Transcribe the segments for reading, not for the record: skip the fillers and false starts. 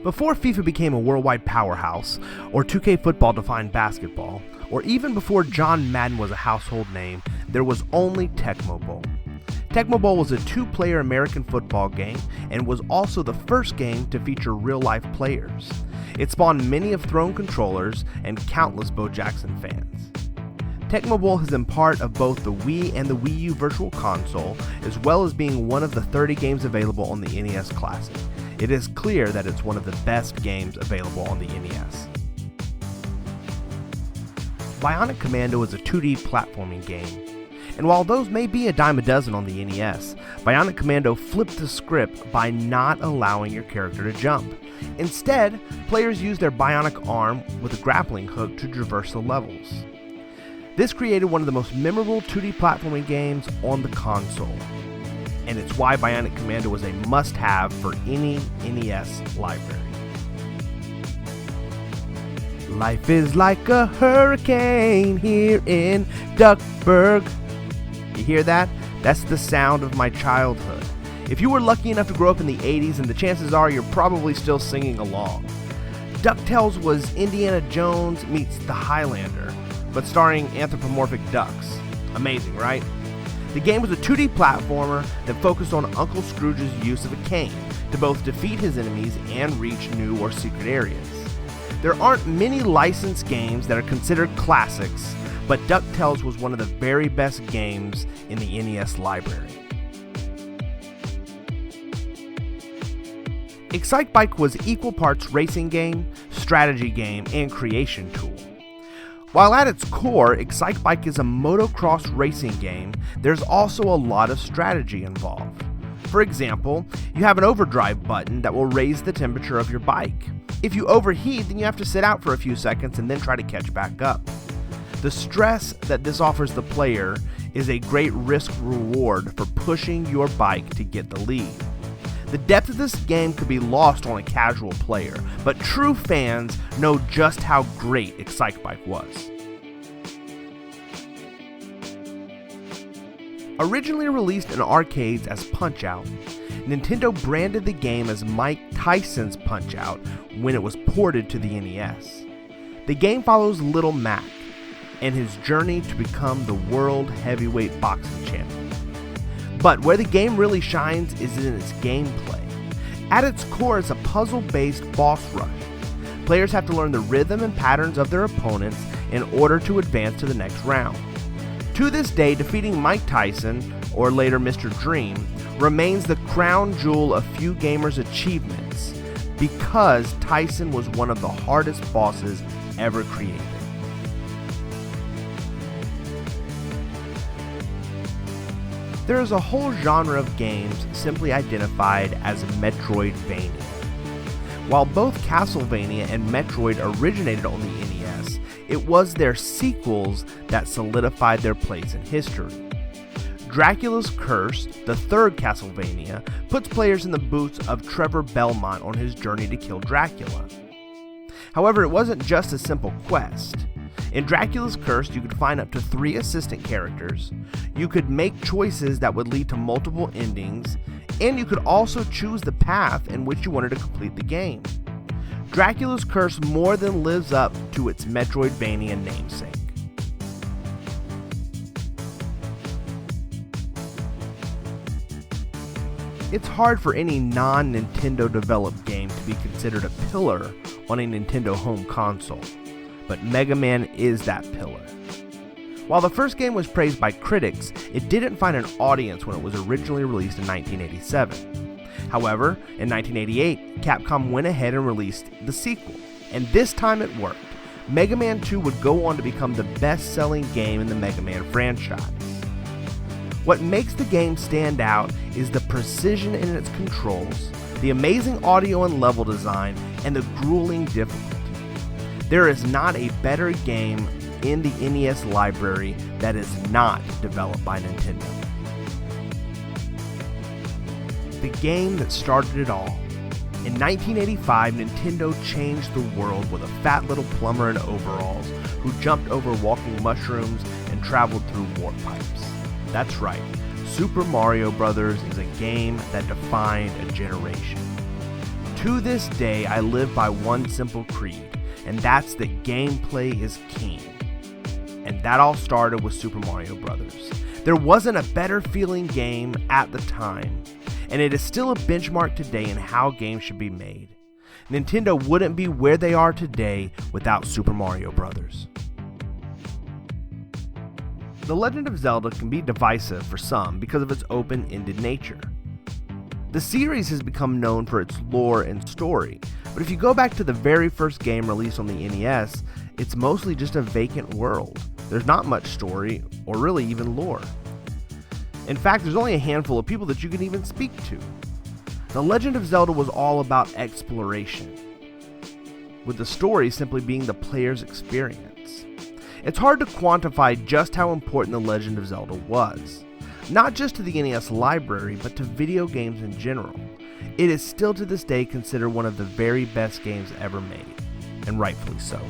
Before FIFA became a worldwide powerhouse, or 2K football defined basketball, or even before John Madden was a household name, there was only Tecmo Bowl. Tecmo Bowl was a two-player American football game and was also the first game to feature real-life players. It spawned many of Throne controllers and countless Bo Jackson fans. Tecmo Bowl has been part of both the Wii and the Wii U Virtual Console, as well as being one of the 30 games available on the NES Classic. It is clear that it's one of the best games available on the NES. Bionic Commando is a 2D platforming game. And while those may be a dime a dozen on the NES, Bionic Commando flipped the script by not allowing your character to jump. Instead, players use their bionic arm with a grappling hook to traverse the levels. This created one of the most memorable 2D platforming games on the console, and it's why Bionic Commando was a must-have for any NES library. Life is like a hurricane here in Duckburg. You hear that? That's the sound of my childhood. If you were lucky enough to grow up in the 80s, and the chances are you're probably still singing along. DuckTales was Indiana Jones meets the Highlander, but starring anthropomorphic ducks. Amazing, right? The game was a 2D platformer that focused on Uncle Scrooge's use of a cane to both defeat his enemies and reach new or secret areas. There aren't many licensed games that are considered classics, but DuckTales was one of the very best games in the NES library. Excitebike was equal parts racing game, strategy game, and creation tool. While at its core, Excitebike is a motocross racing game, there's also a lot of strategy involved. For example, you have an overdrive button that will raise the temperature of your bike. If you overheat, then you have to sit out for a few seconds and then try to catch back up. The stress that this offers the player is a great risk-reward for pushing your bike to get the lead. The depth of this game could be lost on a casual player, but true fans know just how great Excitebike was. Originally released in arcades as Punch-Out!, Nintendo branded the game as Mike Tyson's Punch-Out! When it was ported to the NES. The game follows Little Mac and his journey to become the world heavyweight boxing champion. But where the game really shines is in its gameplay. At its core, it's a puzzle-based boss rush. Players have to learn the rhythm and patterns of their opponents in order to advance to the next round. To this day, defeating Mike Tyson, or later Mr. Dream, remains the crown jewel of few gamers' achievements because Tyson was one of the hardest bosses ever created. There is a whole genre of games simply identified as Metroidvania. While both Castlevania and Metroid originated on the NES, it was their sequels that solidified their place in history. Dracula's Curse, the third Castlevania, puts players in the boots of Trevor Belmont on his journey to kill Dracula. However, it wasn't just a simple quest. In Dracula's Curse, you could find up to 3 assistant characters, you could make choices that would lead to multiple endings, and you could also choose the path in which you wanted to complete the game. Dracula's Curse more than lives up to its Metroidvania namesake. It's hard for any non-Nintendo developed game to be considered a pillar on a Nintendo home console, but Mega Man is that pillar. While the first game was praised by critics, it didn't find an audience when it was originally released in 1987. However, in 1988, Capcom went ahead and released the sequel, and this time it worked. Mega Man 2 would go on to become the best-selling game in the Mega Man franchise. What makes the game stand out is the precision in its controls, the amazing audio and level design, and the grueling difficulty. There is not a better game in the NES library that is not developed by Nintendo. The game that started it all. In 1985, Nintendo changed the world with a fat little plumber in overalls who jumped over walking mushrooms and traveled through warp pipes. That's right, Super Mario Bros. Is a game that defined a generation. To this day, I live by one simple creed, and that's that gameplay is king. And that all started with Super Mario Bros. There wasn't a better feeling game at the time, and it is still a benchmark today in how games should be made. Nintendo wouldn't be where they are today without Super Mario Bros. The Legend of Zelda can be divisive for some because of its open-ended nature. The series has become known for its lore and story, but if you go back to the very first game released on the NES, it's mostly just a vacant world. There's not much story, or really even lore. In fact, there's only a handful of people that you can even speak to. The Legend of Zelda was all about exploration, with the story simply being the player's experience. It's hard to quantify just how important The Legend of Zelda was. Not just to the NES library, but to video games in general. It is still to this day considered one of the very best games ever made, and rightfully so.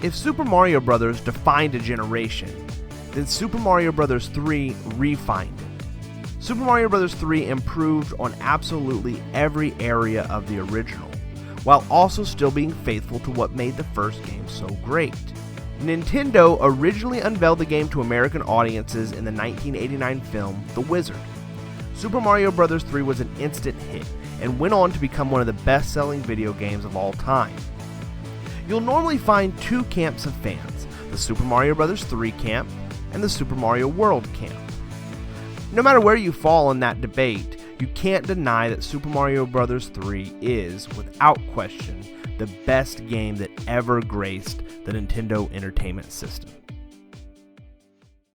If Super Mario Bros. Defined a generation, then Super Mario Bros. 3 refined it. Super Mario Bros. 3 improved on absolutely every area of the original, while also still being faithful to what made the first game so great. Nintendo originally unveiled the game to American audiences in the 1989 film The Wizard. Super Mario Bros. 3 was an instant hit and went on to become one of the best-selling video games of all time. You'll normally find two camps of fans, the Super Mario Bros. 3 camp and the Super Mario World camp. No matter where you fall in that debate, you can't deny that Super Mario Bros. 3 is, without question, the best game that ever graced the Nintendo Entertainment System.